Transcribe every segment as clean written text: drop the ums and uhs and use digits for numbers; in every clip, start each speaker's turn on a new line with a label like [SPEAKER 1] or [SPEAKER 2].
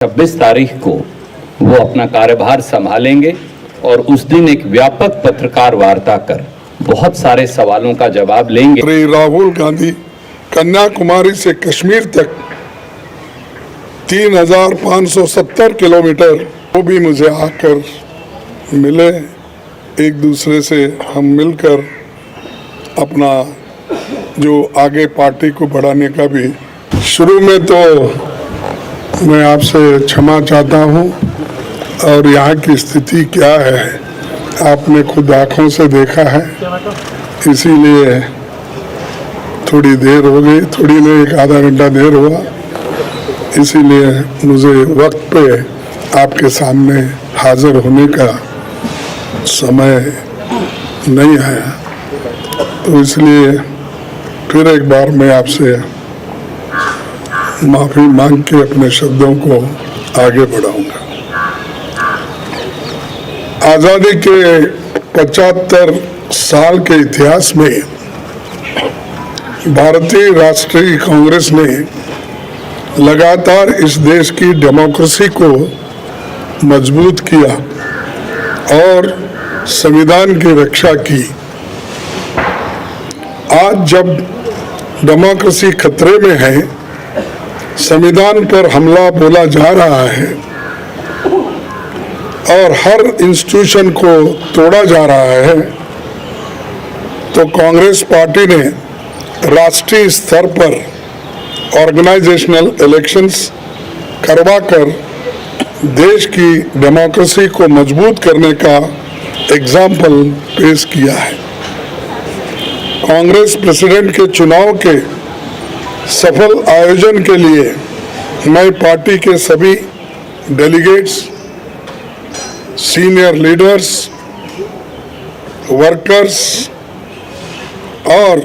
[SPEAKER 1] 26 तारीख को वो अपना कार्यभार संभालेंगे और उस दिन एक व्यापक पत्रकार वार्ता कर बहुत सारे सवालों का जवाब लेंगे।
[SPEAKER 2] श्री राहुल गांधी कन्याकुमारी से कश्मीर तक 3570 किलोमीटर, वो भी मुझे आकर मिले। एक दूसरे से हम मिलकर अपना जो आगे पार्टी को बढ़ाने का भी, शुरू में तो मैं आपसे क्षमा चाहता हूं, और यहाँ की स्थिति क्या है आपने खुद आंखों से देखा है, इसीलिए थोड़ी देर हो गई, थोड़ी नहीं एक आधा घंटा देर हुआ, इसीलिए मुझे वक्त पे आपके सामने हाजिर होने का समय नहीं आया। तो इसलिए फिर एक बार मैं आपसे माफी मांग के अपने शब्दों को आगे बढ़ाऊंगा। आजादी के 75 साल के इतिहास में भारतीय राष्ट्रीय कांग्रेस ने लगातार इस देश की डेमोक्रेसी को मजबूत किया और संविधान की रक्षा की। आज जब डेमोक्रेसी खतरे में है, संविधान पर हमला बोला जा रहा है और हर इंस्टीट्यूशन को तोड़ा जा रहा है, तो कांग्रेस पार्टी ने राष्ट्रीय स्तर पर ऑर्गेनाइजेशनल इलेक्शंस करवाकर देश की डेमोक्रेसी को मजबूत करने का एग्जाम्पल पेश किया है। कांग्रेस प्रेसिडेंट के चुनाव के सफल आयोजन के लिए मैं पार्टी के सभी डेलीगेट्स, सीनियर लीडर्स, वर्कर्स और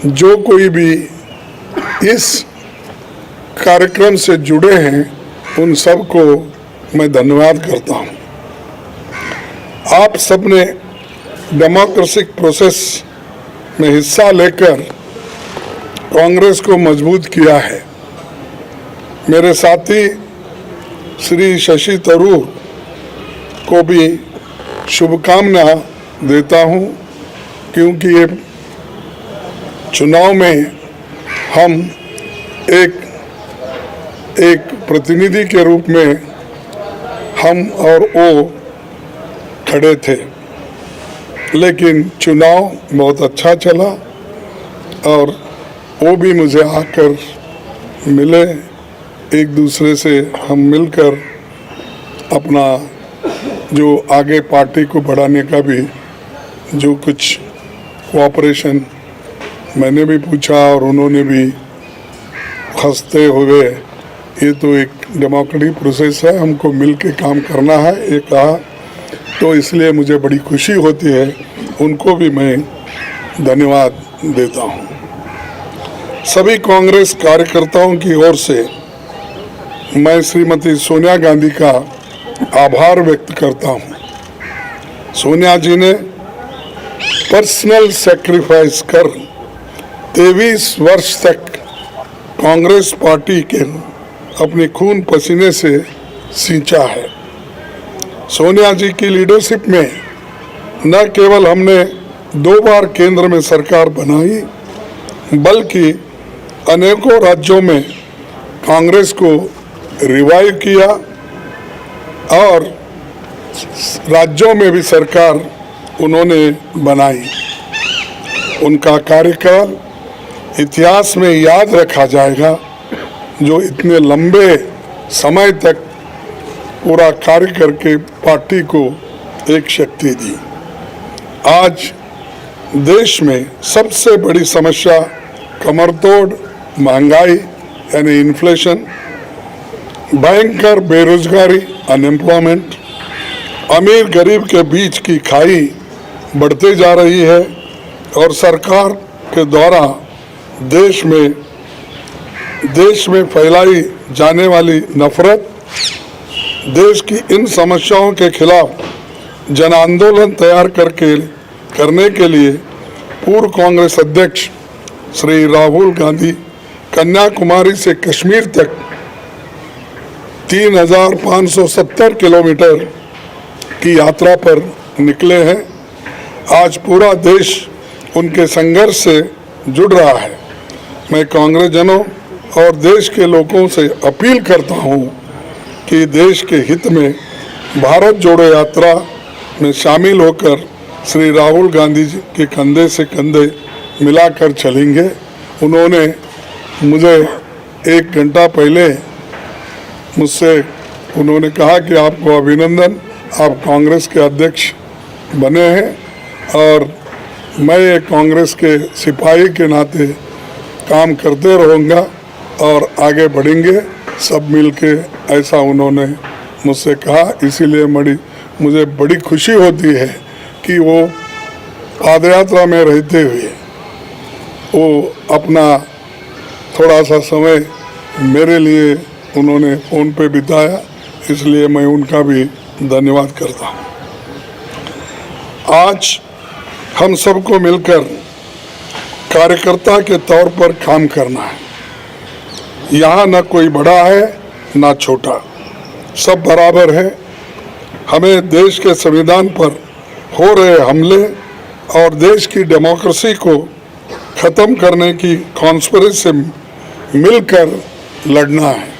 [SPEAKER 2] जो कोई भी इस कार्यक्रम से जुड़े हैं, उन सबको मैं धन्यवाद करता हूं। आप सबने डेमोक्रेटिक प्रोसेस में हिस्सा लेकर कांग्रेस को मजबूत किया है। मेरे साथी श्री शशि थरूर को भी शुभकामना देता हूं, क्योंकि ये चुनाव में हम एक प्रतिनिधि के रूप में हम और वो खड़े थे, लेकिन चुनाव बहुत अच्छा चला और वो भी मुझे आकर मिले। एक दूसरे से हम मिलकर अपना जो आगे पार्टी को बढ़ाने का भी जो कुछ कोऑपरेशन मैंने भी पूछा और उन्होंने भी हंसते हुए, ये तो एक डेमोक्रेटिक प्रोसेस है, हमको मिल के काम करना है, ये कहा। तो इसलिए मुझे बड़ी खुशी होती है, उनको भी मैं धन्यवाद देता हूँ। सभी कांग्रेस कार्यकर्ताओं की ओर से मैं श्रीमती सोनिया गांधी का आभार व्यक्त करता हूं। सोनिया जी ने पर्सनल सैक्रिफाइस कर 23 वर्ष तक कांग्रेस पार्टी के अपने खून पसीने से सींचा है। सोनिया जी की लीडरशिप में न केवल हमने 2 बार केंद्र में सरकार बनाई, बल्कि अनेकों राज्यों में कांग्रेस को रिवाइव किया और राज्यों में भी सरकार उन्होंने बनाई। उनका कार्यकाल इतिहास में याद रखा जाएगा, जो इतने लंबे समय तक पूरा कार्य करके पार्टी को एक शक्ति दी। आज देश में सबसे बड़ी समस्या कमरतोड़ महंगाई यानी इन्फ्लेशन, भयंकर बेरोजगारी अनएम्प्लॉयमेंट, अमीर गरीब के बीच की खाई बढ़ते जा रही है और सरकार के द्वारा देश में फैलाई जाने वाली नफरत। देश की इन समस्याओं के खिलाफ जन आंदोलन तैयार करने के लिए पूर्व कांग्रेस अध्यक्ष श्री राहुल गांधी कन्याकुमारी से कश्मीर तक 3,570 किलोमीटर की यात्रा पर निकले हैं। आज पूरा देश उनके संघर्ष से जुड़ रहा है। मैं कांग्रेस जनों और देश के लोगों से अपील करता हूं कि देश के हित में भारत जोड़ो यात्रा में शामिल होकर श्री राहुल गांधी जी के कंधे से कंधे मिलाकर चलेंगे। उन्होंने मुझे 1 घंटा पहले मुझसे उन्होंने कहा कि आपको अभिनंदन, आप कांग्रेस के अध्यक्ष बने हैं और मैं एक कांग्रेस के सिपाही के नाते काम करते रहूँगा और आगे बढ़ेंगे सब मिलके, ऐसा उन्होंने मुझसे कहा। इसीलिए मुझे बड़ी खुशी होती है कि वो पादयात्रा में रहते हुए वो अपना थोड़ा सा समय मेरे लिए उन्होंने फ़ोन पे बिताया, इसलिए मैं उनका भी धन्यवाद करता हूँ। आज हम सबको मिलकर कार्यकर्ता के तौर पर काम करना है। यहाँ न कोई बड़ा है न छोटा, सब बराबर है। हमें देश के संविधान पर हो रहे हमले और देश की डेमोक्रेसी को ख़त्म करने की कॉन्स्पिरेसी से मिलकर लड़ना है।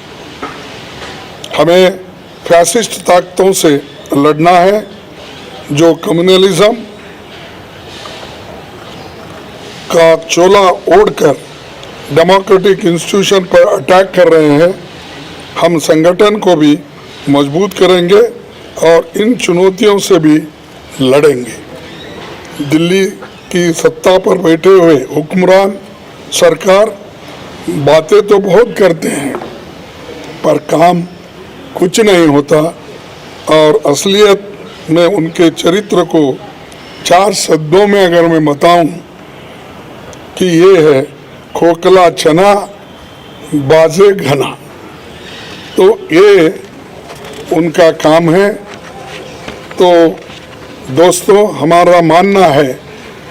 [SPEAKER 2] हमें फैसिस्ट ताकतों से लड़ना है जो कम्युनलिज्म का चोला ओढ़कर डेमोक्रेटिक इंस्टीट्यूशन पर अटैक कर रहे हैं। हम संगठन को भी मजबूत करेंगे और इन चुनौतियों से भी लड़ेंगे। दिल्ली की सत्ता पर बैठे हुए हुक्मरान सरकार बातें तो बहुत करते हैं पर काम कुछ नहीं होता और असलियत में उनके चरित्र को 4 शब्दों में अगर मैं बताऊं कि ये है खोखला चना बाजे घना, तो ये उनका काम है। तो दोस्तों, हमारा मानना है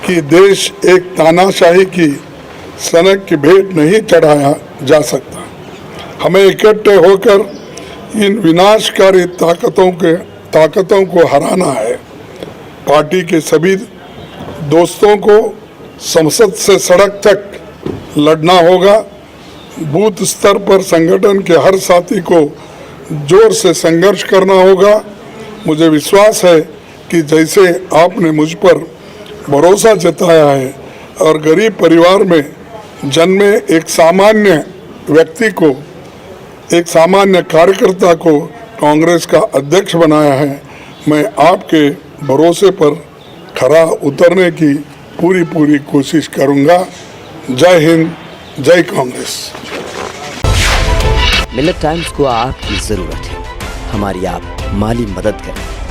[SPEAKER 2] कि देश एक तानाशाही की सनक की भेंट नहीं चढ़ाया जा सकता। हमें इकट्ठे होकर इन विनाशकारी ताकतों को हराना है। पार्टी के सभी दोस्तों को संसद से सड़क तक लड़ना होगा। बूथ स्तर पर संगठन के हर साथी को जोर से संघर्ष करना होगा। मुझे विश्वास है कि जैसे आपने मुझ पर भरोसा जताया है और गरीब परिवार में जन्मे एक सामान्य व्यक्ति को, एक सामान्य कार्यकर्ता को कांग्रेस का अध्यक्ष बनाया है, मैं आपके भरोसे पर खरा उतरने की पूरी कोशिश करूंगा। जय हिंद, जय कांग्रेस।
[SPEAKER 3] मिलेट टाइम्स को आपकी जरूरत है, हमारी आप माली मदद करें।